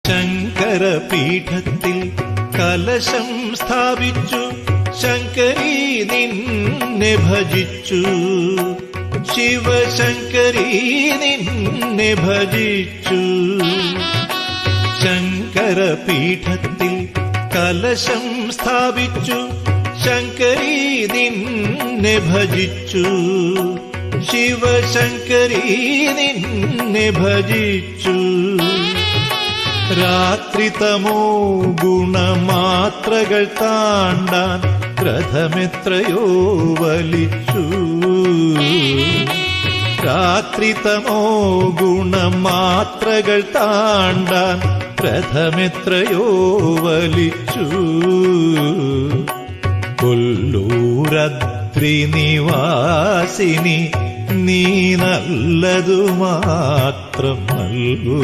ശങ്കരപീഠത്തിൽ കലശം സ്ഥാപിച്ചു ശങ്കരീ നിന്നെ ഭജിച്ചു. ശിവശങ്കരീ നിന്നെ ഭജിച്ചു. ശങ്കരപീഠത്തിൽ കലശം സ്ഥാപിച്ചു ശങ്കരീ നിന്നെ ഭജിച്ചു. ശിവശങ്കരീ നിന്നെ ഭജിച്ചു. രാത്രിതമോ ഗുണമാത്രകൾ താണ്ടാൻ രഥമെത്രയോ വലിച്ചു. രാത്രിതമോ ഗുണമാത്രകൾ താണ്ടാൻ രഥമെത്രയോ വലിച്ചു. കൊല്ലൂരദ്രി നിവാസിനി നീ നല്ലതു മാത്രം നൽകൂ.